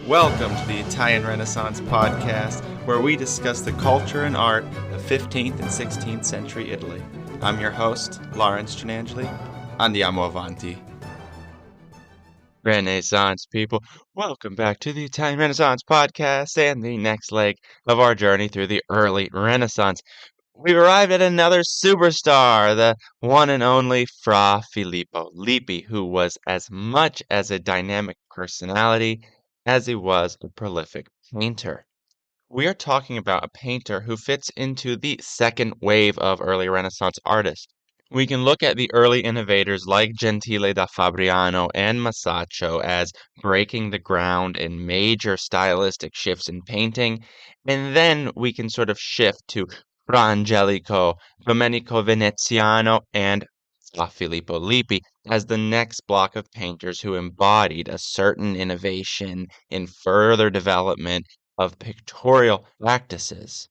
Welcome to the Italian Renaissance podcast, where we discuss the culture and art of 15th and 16th century Italy. I'm your host, Lawrence Gianangeli. Andiamo avanti. Renaissance people, welcome back to the Italian Renaissance podcast and the next leg of our journey through the early Renaissance. We've arrived at another superstar, the one and only Fra Filippo Lippi, who was as much as a dynamic personality as he was a prolific painter. We are talking about a painter who fits into the second wave of early Renaissance artists. We can look at the early innovators like Gentile da Fabriano and Masaccio as breaking the ground in major stylistic shifts in painting, and then we can sort of shift to Fra Angelico, Domenico Veneziano, and Fra Filippo Lippi as the next block of painters who embodied a certain innovation in further development of pictorial practices.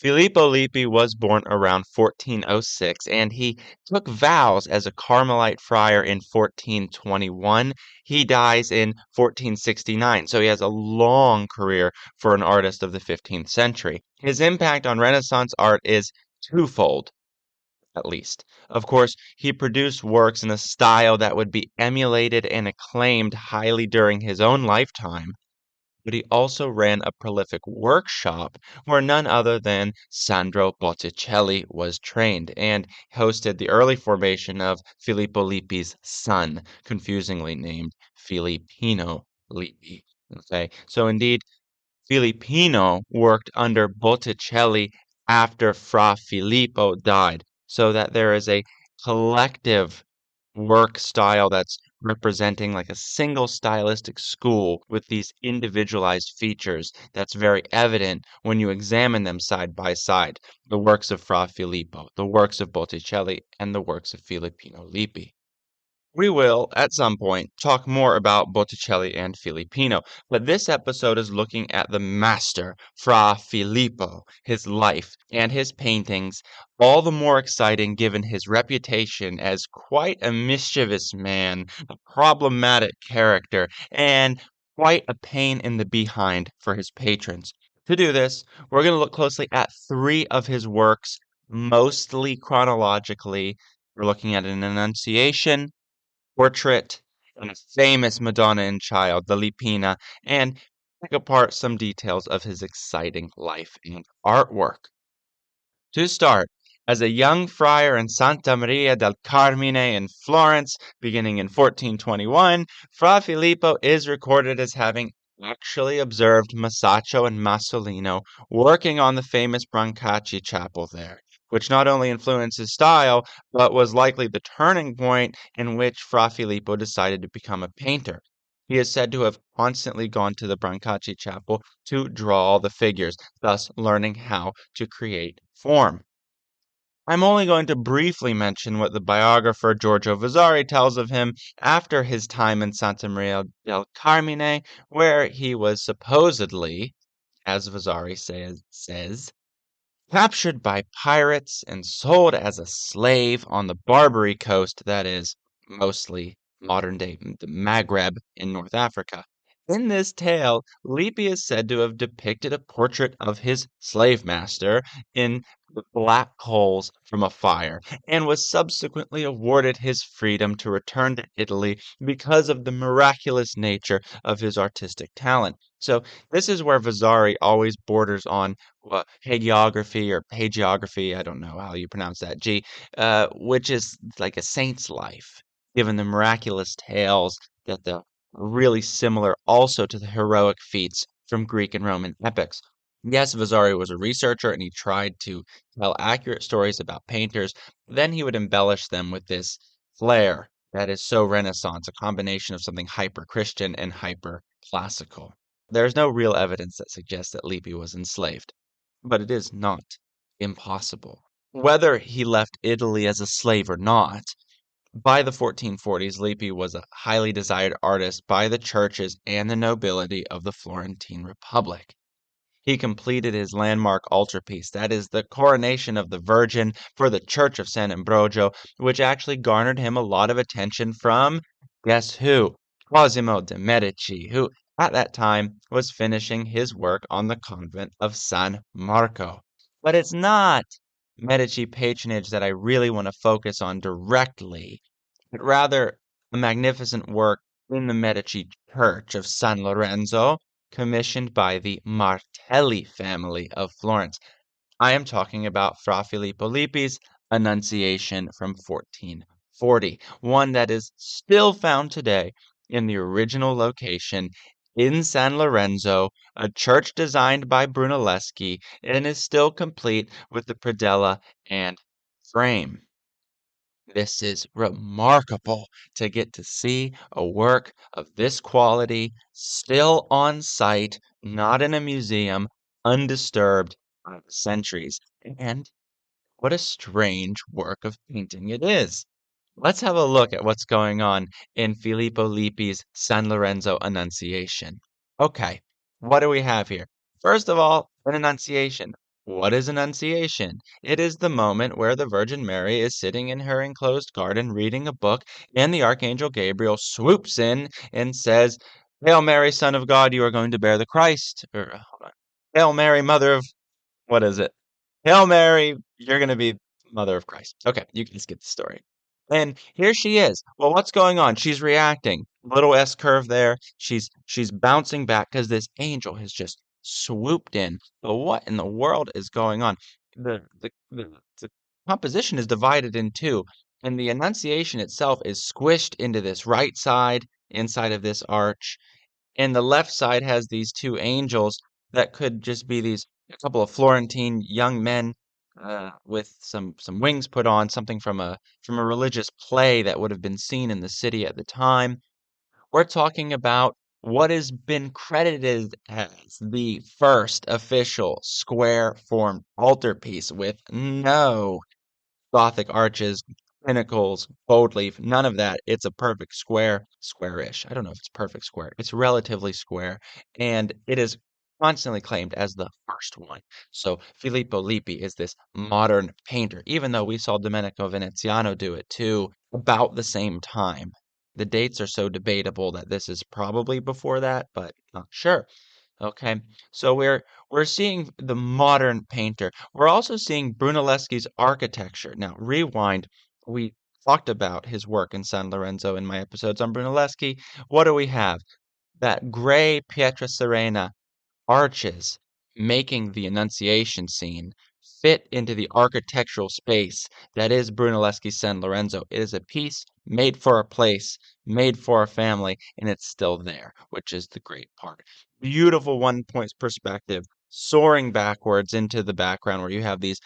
Filippo Lippi was born around 1406 and he took vows as a Carmelite friar in 1421. He dies in 1469, so he has a long career for an artist of the 15th century. His impact on Renaissance art is twofold, at least. Of course, he produced works in a style that would be emulated and acclaimed highly during his own lifetime, but he also ran a prolific workshop where none other than Sandro Botticelli was trained and hosted the early formation of Filippo Lippi's son, confusingly named Filippino Lippi. Okay, so indeed, Filippino worked under Botticelli after Fra Filippo died, so that there is a collective work style that's representing like a single stylistic school with these individualized features that's very evident when you examine them side by side, the works of Fra Filippo, the works of Botticelli, and the works of Filippino Lippi. We will, at some point, talk more about Botticelli and Filippino, but this episode is looking at the master, Fra Filippo, his life, and his paintings, all the more exciting given his reputation as quite a mischievous man, a problematic character, and quite a pain in the behind for his patrons. To do this, we're going to look closely at three of his works, mostly chronologically. We're looking at an Annunciation, portrait, and a famous Madonna and Child, the Lippina, and pick apart some details of his exciting life and artwork. To start, as a young friar in Santa Maria del Carmine in Florence, beginning in 1421, Fra Filippo is recorded as having actually observed Masaccio and Masolino working on the famous Brancacci chapel there, which not only influenced his style, but was likely the turning point in which Fra Filippo decided to become a painter. He is said to have constantly gone to the Brancacci chapel to draw the figures, thus learning how to create form. I'm only going to briefly mention what the biographer Giorgio Vasari tells of him after his time in Santa Maria del Carmine, where he was supposedly, as Vasari says, captured by pirates and sold as a slave on the Barbary coast, that is, mostly modern-day the Maghreb in North Africa. In this tale, Lippi is said to have depicted a portrait of his slave master in the black coals from a fire, and was subsequently awarded his freedom to return to Italy because of the miraculous nature of his artistic talent. So this is where Vasari always borders on hagiography or hagiography, I don't know how you pronounce that, which is like a saint's life, given the miraculous tales that the really similar also to the heroic feats from Greek and Roman epics. Yes, Vasari was a researcher and he tried to tell accurate stories about painters. Then he would embellish them with this flair that is so Renaissance, a combination of something hyper-Christian and hyper-classical. There's no real evidence that suggests that Lippi was enslaved, but it is not impossible. Whether he left Italy as a slave or not, by the 1440s, Lippi was a highly desired artist by the churches and the nobility of the Florentine Republic. He completed his landmark altarpiece, that is, the coronation of the Virgin for the Church of San Ambrogio, which actually garnered him a lot of attention from, guess who? Cosimo de Medici, who at that time was finishing his work on the convent of San Marco. But it's not Medici patronage that I really want to focus on directly, but rather a magnificent work in the Medici church of San Lorenzo, commissioned by the Martelli family of Florence. I am talking about Fra Filippo Lippi's Annunciation from 1440, one that is still found today in the original location in San Lorenzo, a church designed by Brunelleschi, and is still complete with the predella and frame. This is remarkable to get to see a work of this quality still on site, not in a museum, undisturbed by the centuries. And what a strange work of painting it is. Let's have a look at what's going on in Filippo Lippi's San Lorenzo Annunciation. Okay, what do we have here? First of all, an Annunciation. What is Annunciation? It is the moment where the Virgin Mary is sitting in her enclosed garden reading a book, and the Archangel Gabriel swoops in and says, Hail Mary, Son of God, you are going to bear the Christ. Or, hold on. Hail Mary, Mother of, what is it? Hail Mary, you're going to be Mother of Christ. Okay, you guys get the story. And here she is. Well, what's going on? She's reacting. Little S curve there. She's bouncing back because this angel has just swooped in. But what in the world is going on? The composition is divided in two, and the Annunciation itself is squished into this right side inside of this arch, and the left side has these two angels that could just be these a couple of Florentine young men with some wings put on, something from a religious play that would have been seen in the city at the time. We're talking about what has been credited as the first official square-formed altarpiece with no Gothic arches, pinnacles, gold leaf, none of that. It's a perfect square, squarish. I don't know if it's perfect square. It's relatively square, and it is constantly claimed as the first one. So Filippo Lippi is this modern painter, even though we saw Domenico Veneziano do it too about the same time. The dates are so debatable that this is probably before that, but not sure. Okay, so we're seeing the modern painter. We're also seeing Brunelleschi's architecture. Now, rewind. We talked about his work in San Lorenzo in my episodes on Brunelleschi. What do we have? That gray Pietra Serena arches making the Annunciation scene fit into the architectural space that is Brunelleschi's San Lorenzo. It is a piece made for a place, made for a family, and it's still there, which is the great part. Beautiful one-point perspective, soaring backwards into the background where you have these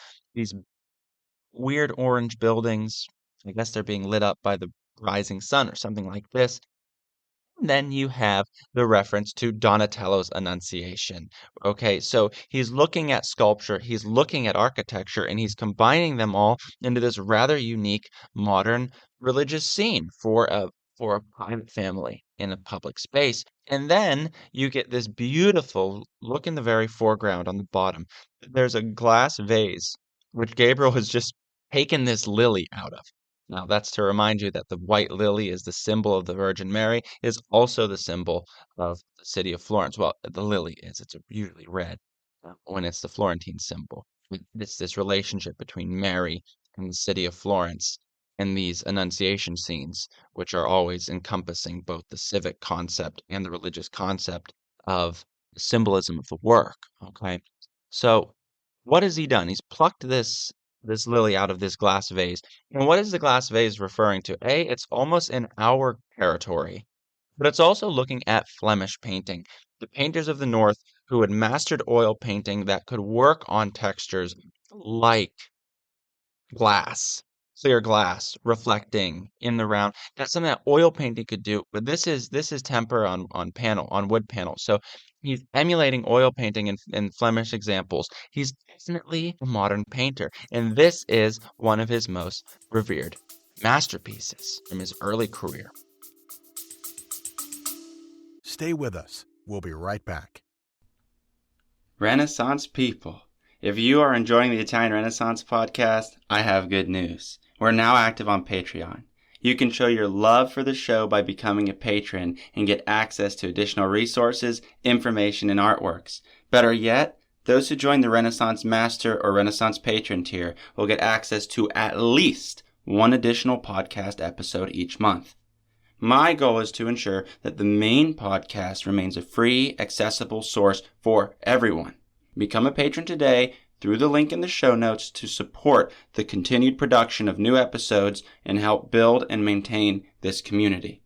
weird orange buildings. I guess they're being lit up by the rising sun or something like this. Then you have the reference to Donatello's Annunciation. Okay, so he's looking at sculpture, he's looking at architecture, and he's combining them all into this rather unique modern religious scene for a private family in a public space. And then you get this beautiful look in the very foreground on the bottom. There's a glass vase, which Gabriel has just taken this lily out of. Now, that's to remind you that the white lily is the symbol of the Virgin Mary, is also the symbol of the city of Florence. Well, the lily is, it's usually red when it's the Florentine symbol. It's this relationship between Mary and the city of Florence and these Annunciation scenes, which are always encompassing both the civic concept and the religious concept of the symbolism of the work. Okay, so what has he done? He's plucked this lily out of this glass vase. And what is the glass vase referring to? A, it's almost in our territory, but it's also looking at Flemish painting. The painters of the north who had mastered oil painting that could work on textures like glass, clear glass, reflecting in the round. That's something that oil painting could do, but this is temper on wood panel. So he's emulating oil painting in Flemish examples. He's definitely a modern painter, and this is one of his most revered masterpieces from his early career. Stay with us. We'll be right back. Renaissance people, if you are enjoying the Italian Renaissance podcast, I have good news. We're now active on Patreon. You can show your love for the show by becoming a patron and get access to additional resources, information, and artworks. Better yet, those who join the Renaissance Master or Renaissance Patron tier will get access to at least one additional podcast episode each month. My goal is to ensure that the main podcast remains a free, accessible source for everyone. Become a patron today through the link in the show notes to support the continued production of new episodes and help build and maintain this community.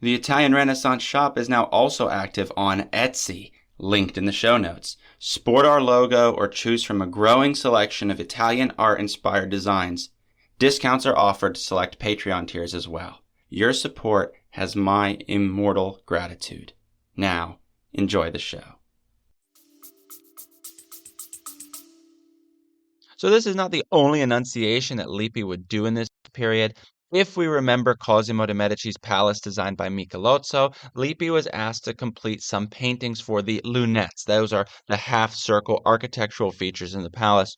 The Italian Renaissance shop is now also active on Etsy, linked in the show notes. Sport our logo or choose from a growing selection of Italian art-inspired designs. Discounts are offered to select Patreon tiers as well. Your support has my immortal gratitude. Now, enjoy the show. So this is not the only Annunciation that Lippi would do in this period. If we remember Cosimo de Medici's palace designed by Michelozzo, Lippi was asked to complete some paintings for the lunettes. Those are the half-circle architectural features in the palace.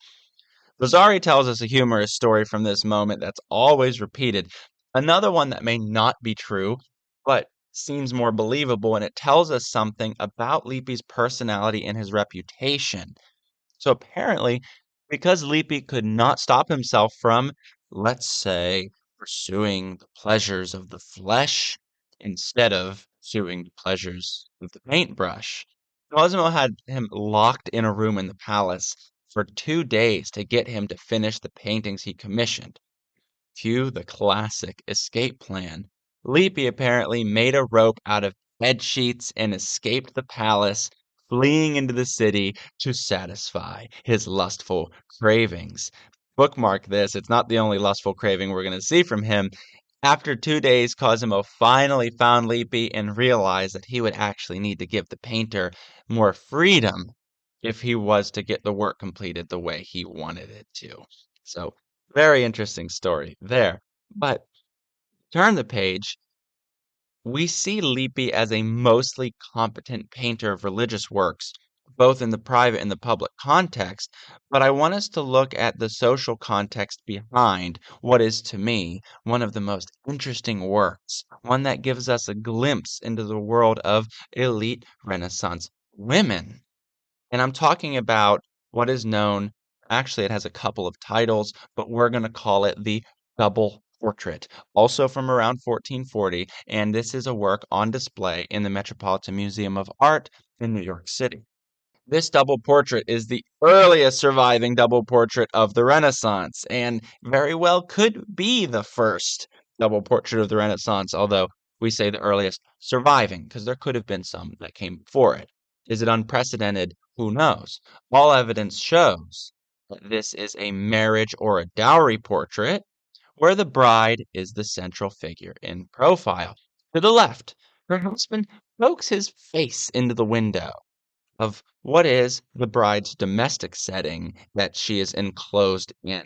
Vasari tells us a humorous story from this moment that's always repeated. Another one that may not be true, but seems more believable, and it tells us something about Lippi's personality and his reputation. So apparently, because Lippi could not stop himself from, let's say, pursuing the pleasures of the flesh instead of pursuing the pleasures of the paintbrush, Cosimo had him locked in a room in the palace for 2 days to get him to finish the paintings he commissioned. Cue the classic escape plan. Lippi apparently made a rope out of bed sheets and escaped the palace, fleeing into the city to satisfy his lustful cravings. Bookmark this, it's not the only lustful craving we're going to see from him. After 2 days, Cosimo finally found Lippi and realized that he would actually need to give the painter more freedom if he was to get the work completed the way he wanted it to. So, very interesting story there. But turn the page, we see Lippi as a mostly competent painter of religious works, both in the private and the public context, but I want us to look at the social context behind what is, to me, one of the most interesting works, one that gives us a glimpse into the world of elite Renaissance women. And I'm talking about what is known, actually, it has a couple of titles, but we're going to call it the double portrait, also from around 1440. And this is a work on display in the Metropolitan Museum of Art in New York City. This double portrait is the earliest surviving double portrait of the Renaissance, and very well could be the first double portrait of the Renaissance, although we say the earliest surviving, because there could have been some that came before it. Is it unprecedented? Who knows? All evidence shows that this is a marriage or a dowry portrait where the bride is the central figure in profile. To the left, her husband pokes his face into the window of what is the bride's domestic setting that she is enclosed in.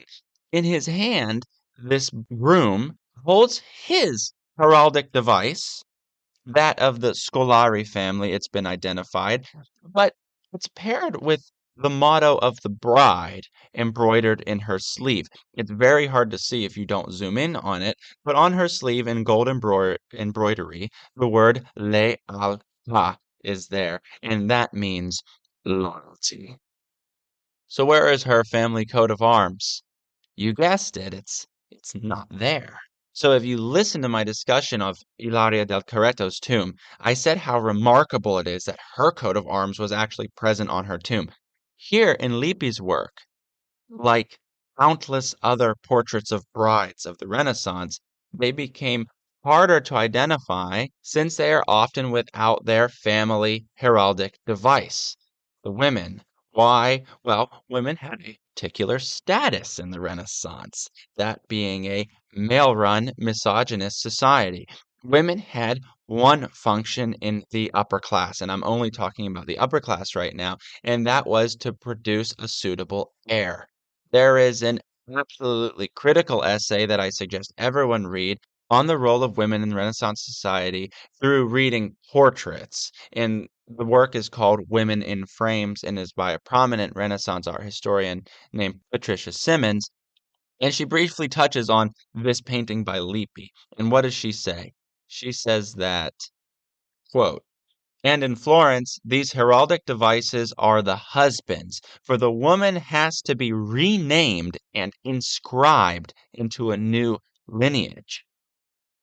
In his hand, this groom holds his heraldic device, that of the Scolari family, it's been identified, but it's paired with the motto of the bride embroidered in her sleeve. It's very hard to see if you don't zoom in on it, but on her sleeve in gold embroidery, the word lealtà is there, and that means loyalty. So where is her family coat of arms? You guessed it, it's not there. So if you listen to my discussion of Ilaria del Caretto's tomb, I said how remarkable it is that her coat of arms was actually present on her tomb. Here in Lippi's work, like countless other portraits of brides of the Renaissance, they became harder to identify since they are often without their family heraldic device. The women. Why? Well, women had a particular status in the Renaissance, that being a male-run, misogynist society. Women had one function in the upper class, and I'm only talking about the upper class right now, and that was to produce a suitable heir. There is an absolutely critical essay that I suggest everyone read on the role of women in Renaissance society through reading portraits. And the work is called Women in Frames and is by a prominent Renaissance art historian named Patricia Simmons. And she briefly touches on this painting by Lippi. And what does she say? She says that, quote, and in Florence, these heraldic devices are the husbands, for the woman has to be renamed and inscribed into a new lineage.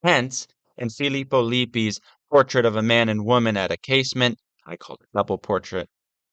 Hence, in Filippo Lippi's portrait of a man and woman at a casement, I call it double portrait,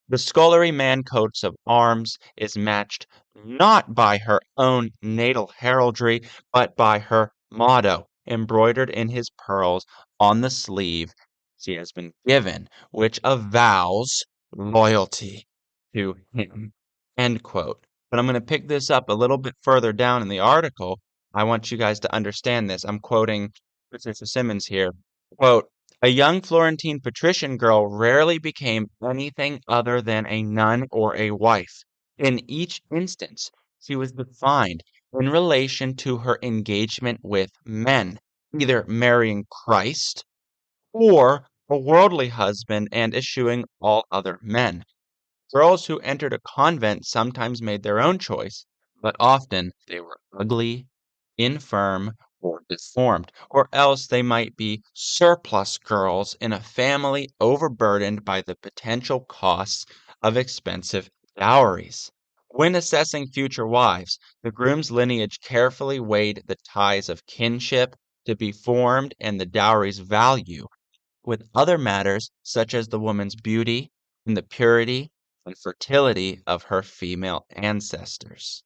the scullery man coats of arms is matched not by her own natal heraldry, but by her motto, embroidered in his pearls on the sleeve she has been given, which avows loyalty to him. End quote. But I'm going to pick this up a little bit further down in the article. I want you guys to understand this. I'm quoting Patricia Simmons here. Quote, a young Florentine patrician girl rarely became anything other than a nun or a wife. In each instance, she was defined in relation to her engagement with men, either marrying Christ or a worldly husband and eschewing all other men. Girls who entered a convent sometimes made their own choice, but often they were ugly, infirm, or deformed, or else they might be surplus girls in a family overburdened by the potential costs of expensive dowries. When assessing future wives, the groom's lineage carefully weighed the ties of kinship to be formed and the dowry's value with other matters such as the woman's beauty and the purity and fertility of her female ancestors.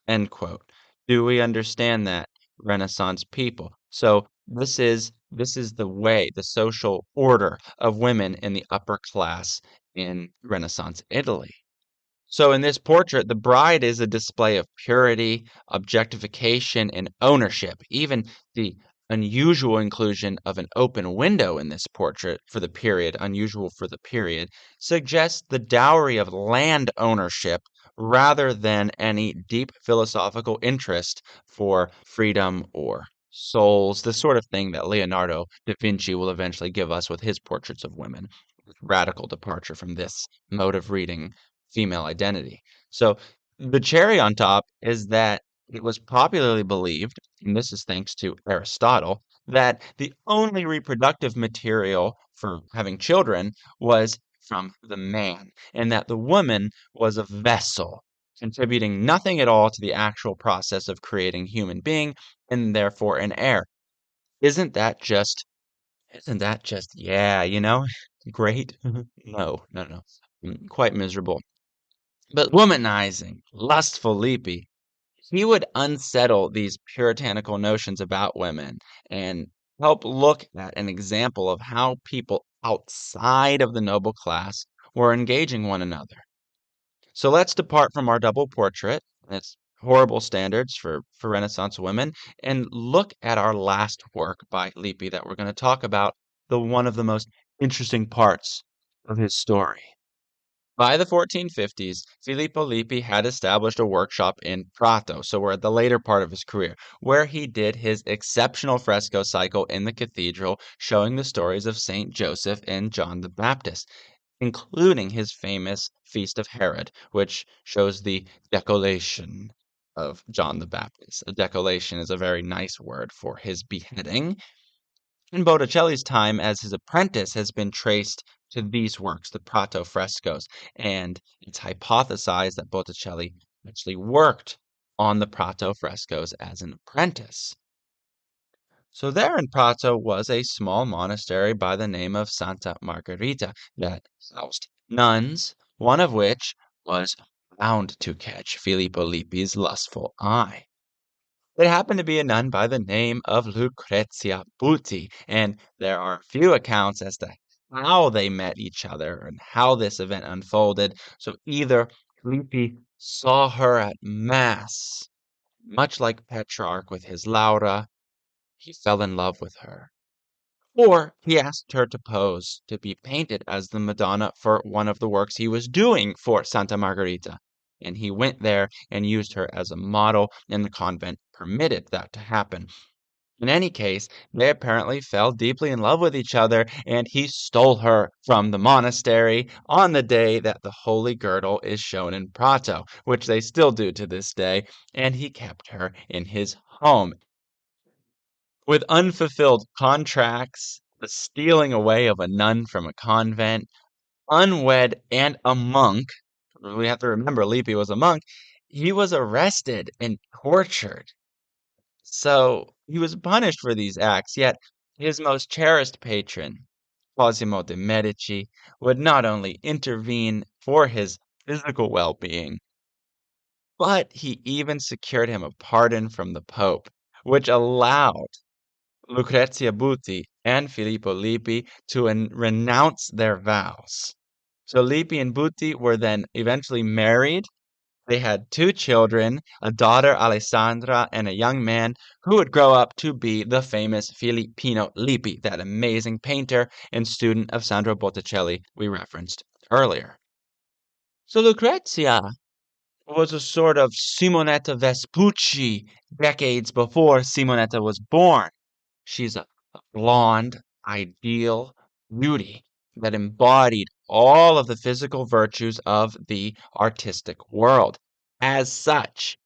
End quote. Do we understand that, Renaissance people? So this is the way, the social order of women in the upper class in Renaissance Italy. So in this portrait, the bride is a display of purity, objectification, and ownership. Even the unusual inclusion of an open window in this portrait for the period, unusual for the period, suggests the dowry of land ownership rather than any deep philosophical interest for freedom or souls, the sort of thing that Leonardo da Vinci will eventually give us with his portraits of women. Radical departure from this mode of reading female identity. So the cherry on top is that it was popularly believed, and this is thanks to Aristotle, that the only reproductive material for having children was from the man, and that the woman was a vessel, contributing nothing at all to the actual process of creating human being, and therefore an heir. Isn't that just yeah, great? No, no, no. Quite miserable. But womanizing, lustful Lippi, he would unsettle these puritanical notions about women and help look at an example of how people outside of the noble class were engaging one another. So let's depart from our double portrait, its horrible standards for Renaissance women, and look at our last work by Lippi that we're going to talk about, the one of the most interesting parts of his story. By the 1450s, Filippo Lippi had established a workshop in Prato, so we're at the later part of his career, where he did his exceptional fresco cycle in the cathedral, showing the stories of Saint Joseph and John the Baptist, including his famous Feast of Herod, which shows the decollation of John the Baptist. A decollation is a very nice word for his beheading. In Botticelli's time as his apprentice has been traced to these works, the Prato frescoes, and it's hypothesized that Botticelli actually worked on the Prato frescoes as an apprentice. So there in Prato was a small monastery by the name of Santa Margherita that housed nuns, one of which was bound to catch Filippo Lippi's lustful eye. It happened to be a nun by the name of Lucrezia Buti, and there are few accounts as to how they met each other and how this event unfolded. So either Lippi saw her at Mass, much like Petrarch with his Laura, he fell in love with her. Or he asked her to pose to be painted as the Madonna for one of the works he was doing for Santa Margherita. And he went there and used her as a model, and the convent permitted that to happen. In any case, they apparently fell deeply in love with each other, and he stole her from the monastery on the day that the Holy Girdle is shown in Prato, which they still do to this day, and he kept her in his home. With unfulfilled contracts, the stealing away of a nun from a convent, unwed and a monk, we have to remember Lippi was a monk, he was arrested and tortured. So he was punished for these acts, yet his most cherished patron, Cosimo de Medici, would not only intervene for his physical well-being, but he even secured him a pardon from the Pope, which allowed Lucrezia Buti and Filippo Lippi to renounce their vows. So Lippi and Buti were then eventually married. They had two children, a daughter Alessandra and a young man who would grow up to be the famous Filippino Lippi, that amazing painter and student of Sandro Botticelli we referenced earlier. So Lucrezia was a sort of Simonetta Vespucci decades before Simonetta was born. She's a blonde, ideal beauty that embodied all of the physical virtues of the artistic world. As such,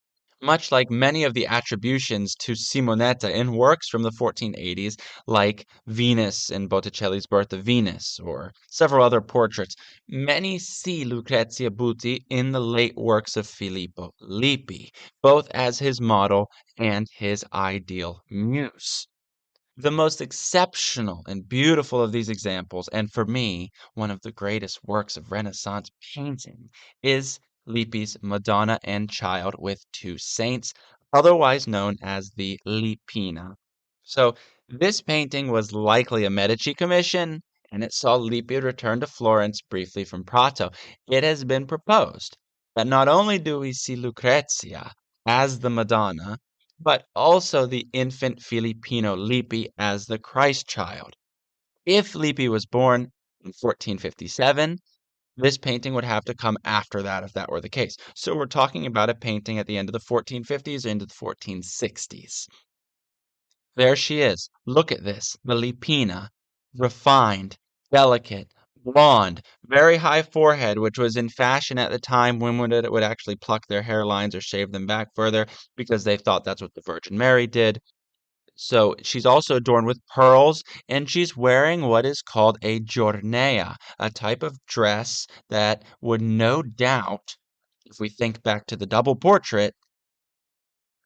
much like many of the attributions to Simonetta in works from the 1480s, like Venus in Botticelli's Birth of Venus, or several other portraits, many see Lucrezia Buti in the late works of Filippo Lippi, both as his model and his ideal muse. The most exceptional and beautiful of these examples, and for me, one of the greatest works of Renaissance painting, is Lippi's Madonna and Child with Two Saints, otherwise known as the Lippina. So, this painting was likely a Medici commission, and it saw Lippi return to Florence briefly from Prato. It has been proposed that not only do we see Lucrezia as the Madonna, but also the infant Filippino Lippi as the Christ child. If Lippi was born in 1457, this painting would have to come after that if that were the case. So we're talking about a painting at the end of the 1450s into the 1460s. There she is. Look at this. The Lippina. Refined, delicate, blonde, very high forehead, which was in fashion at the time. Women would actually pluck their hairlines or shave them back further because they thought that's what the Virgin Mary did. So she's also adorned with pearls, and she's wearing what is called a giornea, a type of dress that would no doubt, if we think back to the double portrait,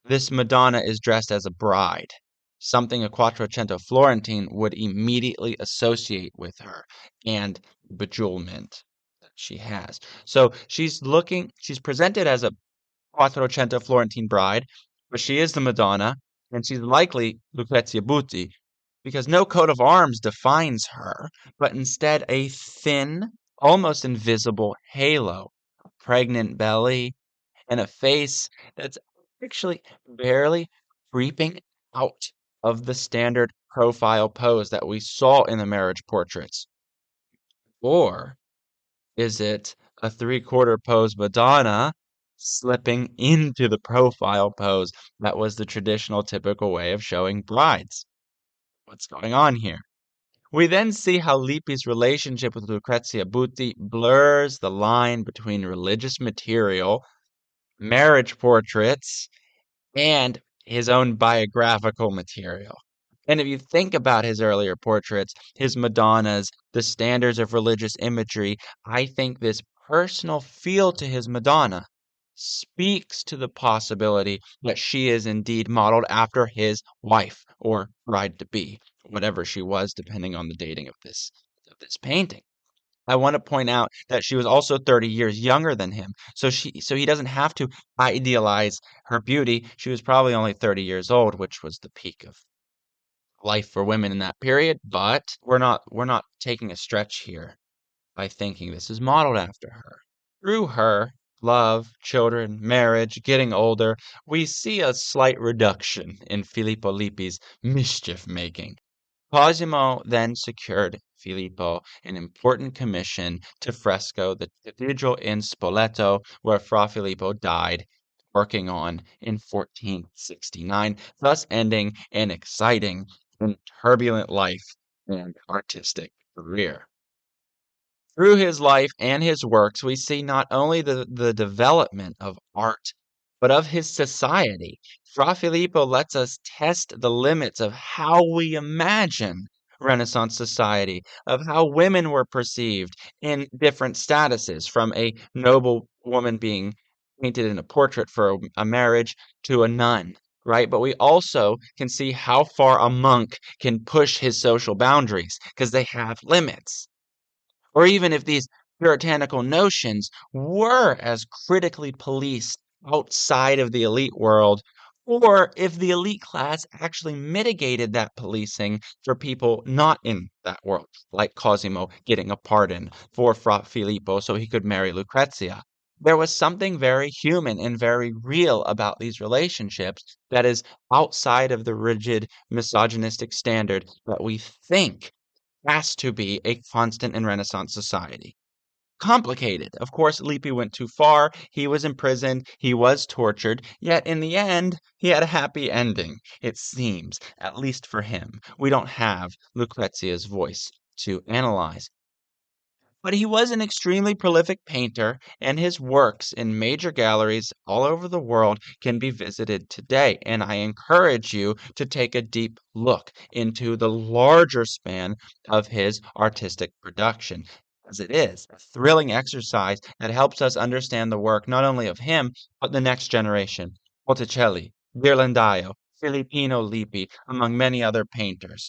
this Madonna is dressed as a bride, something a Quattrocento Florentine would immediately associate with her, and bejewelment that she has. So she's presented as a Quattrocento Florentine bride, but she is the Madonna, and she's likely Lucrezia Buti, because no coat of arms defines her, but instead a thin, almost invisible halo, a pregnant belly, and a face that's actually barely creeping out of the standard profile pose that we saw in the marriage portraits. Or is it a three-quarter pose Madonna slipping into the profile pose that was the traditional typical way of showing brides? What's going on here? We then see how Lippi's relationship with Lucrezia Buti blurs the line between religious material, marriage portraits, and his own biographical material. And if you think about his earlier portraits, his Madonnas, the standards of religious imagery, I think this personal feel to his Madonna speaks to the possibility that she is indeed modeled after his wife or bride to be, whatever she was, depending on the dating of this painting. I want to point out that she was also 30 years younger than him. So he doesn't have to idealize her beauty. She was probably only 30 years old, which was the peak of life for women in that period, but we're not taking a stretch here by thinking this is modeled after her. Through her, love, children, marriage, getting older, we see a slight reduction in Filippo Lippi's mischief making. Cosimo then secured Filippo an important commission to fresco the cathedral in Spoleto where Fra Filippo died working on in 1469, thus ending an exciting and turbulent life and artistic career. Through his life and his works, we see not only the development of art, but of his society. Fra Filippo lets us test the limits of how we imagine Renaissance society, of how women were perceived in different statuses, from a noble woman being painted in a portrait for a marriage to a nun, right? But we also can see how far a monk can push his social boundaries because they have limits, or even if these puritanical notions were as critically policed outside of the elite world, or if the elite class actually mitigated that policing for people not in that world, like Cosimo getting a pardon for Fra Filippo so he could marry Lucrezia. There was something very human and very real about these relationships that is outside of the rigid misogynistic standard that we think has to be a constant in Renaissance society. Complicated. Of course, Lippi went too far. He was imprisoned. He was tortured. Yet in the end, he had a happy ending, it seems, at least for him. We don't have Lucrezia's voice to analyze. But he was an extremely prolific painter, and his works in major galleries all over the world can be visited today. And I encourage you to take a deep look into the larger span of his artistic production, as it is a thrilling exercise that helps us understand the work not only of him, but the next generation. Botticelli, Ghirlandaio, Filippino Lippi, among many other painters.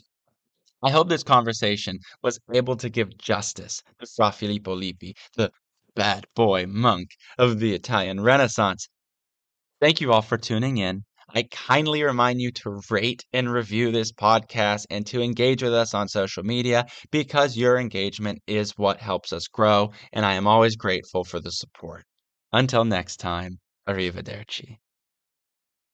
I hope this conversation was able to give justice to Fra Filippo Lippi, the bad boy monk of the Italian Renaissance. Thank you all for tuning in. I kindly remind you to rate and review this podcast and to engage with us on social media, because your engagement is what helps us grow, and I am always grateful for the support. Until next time, arrivederci.